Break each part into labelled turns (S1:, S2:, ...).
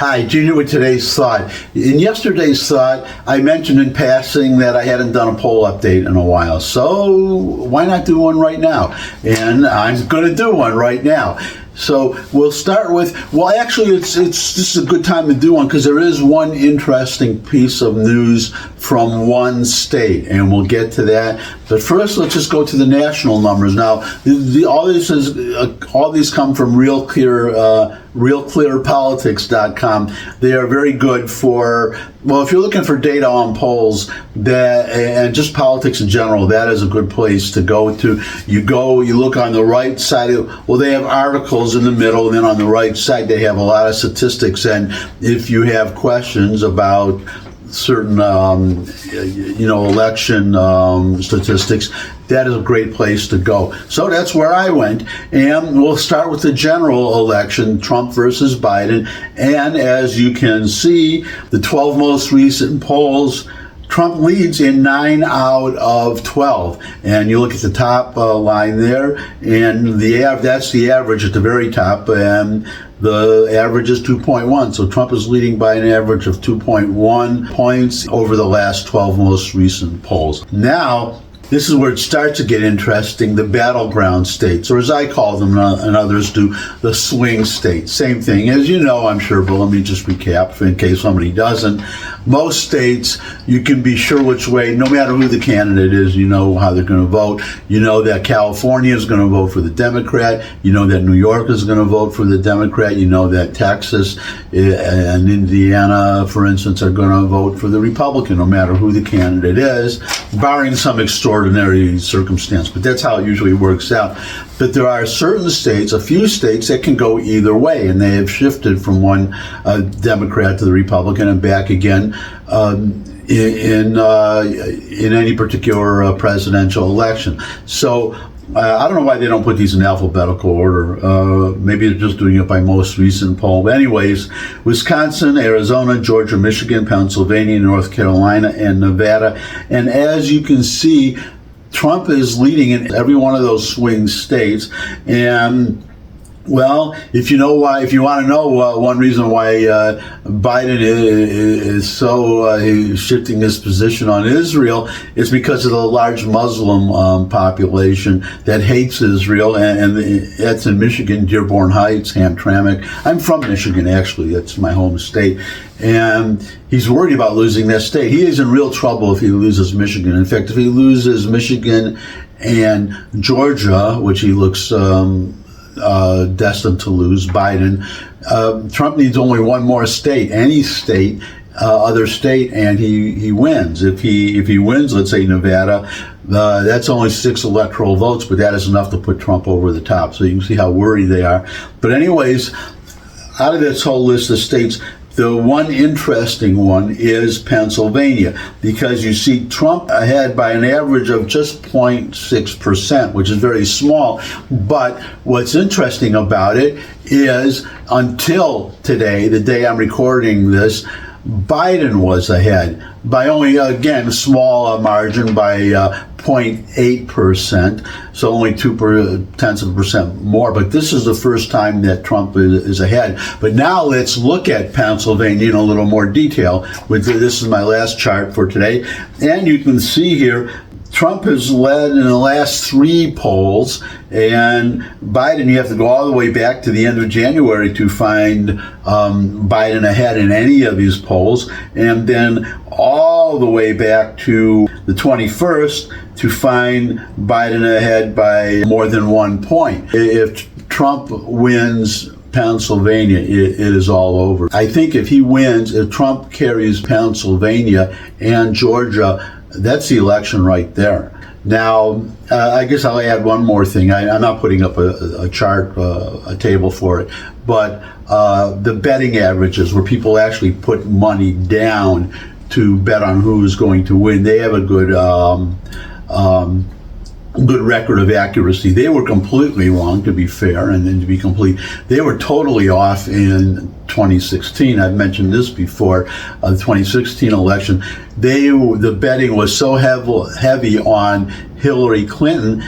S1: Hi, Junior with today's thought. In yesterday's thought, I mentioned in passing that I hadn't done a poll update in a while. So why not do one right now? And I'm going to do one right now. So we'll start with, well, actually, it's just a good time to do one because there is one interesting piece of news from one state, and we'll get to that. But first, let's just go to the national numbers. Now, all these come from RealClearPolitics.com. They are very good for, well, if you're looking for data on polls and just politics in general, that is a good place to go to. You look on the right side, they have articles in the middle, and then on the right side they have a lot of statistics, and if you have questions about certain election statistics, that is a great place to go. So that's where I went, and we'll start with the general election, Trump versus Biden. And as you can see, the 12 most recent polls, Trump leads in 9 out of 12. And you look at the top line there, and that's the average at the very top, and the average is 2.1. So Trump is leading by an average of 2.1 points over the last 12 most recent polls. Now, this is where it starts to get interesting, the battleground states, or as I call them and others do, the swing states. Same thing, as you know, I'm sure, but let me just recap in case somebody doesn't. Most states, you can be sure which way, no matter who the candidate is, you know how they're going to vote. You know that California is going to vote for the Democrat. You know that New York is going to vote for the Democrat. You know that Texas and Indiana, for instance, are going to vote for the Republican, no matter who the candidate is, barring some extraordinary circumstance. But that's how it usually works out. But there are certain states, a few states, that can go either way, and they have shifted from one Democrat to the Republican and back again in any particular presidential election. So I don't know why they don't put these in alphabetical order. Maybe they're just doing it by most recent poll. But anyways, Wisconsin, Arizona, Georgia, Michigan, Pennsylvania, North Carolina, and Nevada. And as you can see, Trump is leading in every one of those swing states. And well, if you want to know one reason why Biden is so shifting his position on Israel, is because of the large Muslim population that hates Israel, and that's in Michigan, Dearborn Heights, Hamtramck. I'm from Michigan, actually. That's my home state. And he's worried about losing that state. He is in real trouble if he loses Michigan. In fact, if he loses Michigan and Georgia, which he looks destined to lose, Biden, Trump needs only one more state, any state, other state, and he wins. If he wins, let's say Nevada, that's only 6 electoral votes, but that is enough to put Trump over the top. So you can see how worried they are. But anyways, out of this whole list of states, the one interesting one is Pennsylvania, because you see Trump ahead by an average of just 0.6%, which is very small. But what's interesting about it is until today, the day I'm recording this, Biden was ahead by only, again, a small margin, by 0.8%, so only 0.2% more. But this is the first time that Trump is ahead. But now let's look at Pennsylvania in a little more detail. This is my last chart for today, and you can see here Trump has led in the last 3 polls, and Biden, you have to go all the way back to the end of January to find Biden ahead in any of these polls, and then all the way back to the 21st to find Biden ahead by more than 1 point. If Trump wins Pennsylvania, it is all over. I think if Trump carries Pennsylvania and Georgia, that's the election right there. Now, I guess I'll add one more thing. I'm not putting up a chart, a table for it, but the betting averages, where people actually put money down to bet on who's going to win, they have a good record of accuracy. They were completely wrong, to be fair, and then to be complete, they were totally off in 2016. I've mentioned this before. The 2016 election, the betting was so heavy on Hillary Clinton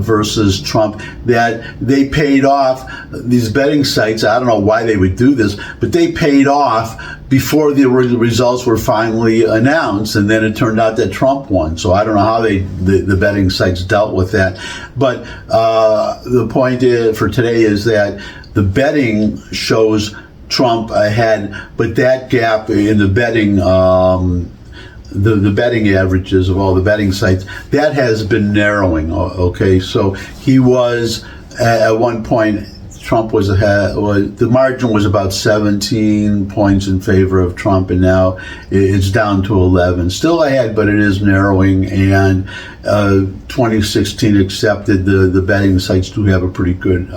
S1: versus Trump that they paid off these betting sites. I don't know why they would do this, but they paid off before the results were finally announced, and then it turned out that Trump won. So I don't know how the betting sites dealt with that. But the point for today is that the betting shows Trump ahead, but that gap in the betting, the betting averages of all the betting sites, that has been narrowing. Okay, so he was at one point, Trump was ahead. The margin was about 17 points in favor of Trump, and now it's down to 11. Still ahead, but it is narrowing. And 2016 accepted the betting sites do have a pretty good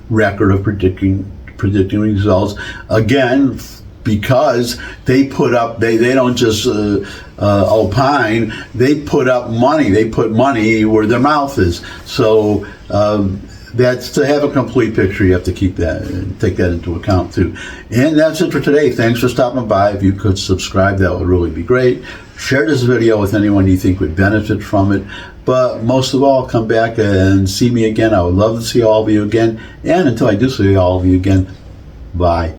S1: record of predicting results. Again, because they put up, they don't just opine, they put up money. They put money where their mouth is. So that's to have a complete picture. You have to keep that and take that into account too. And that's it for today. Thanks for stopping by. If you could subscribe, that would really be great. Share this video with anyone you think would benefit from it. But most of all, come back and see me again. I would love to see all of you again. And until I do see all of you again, bye.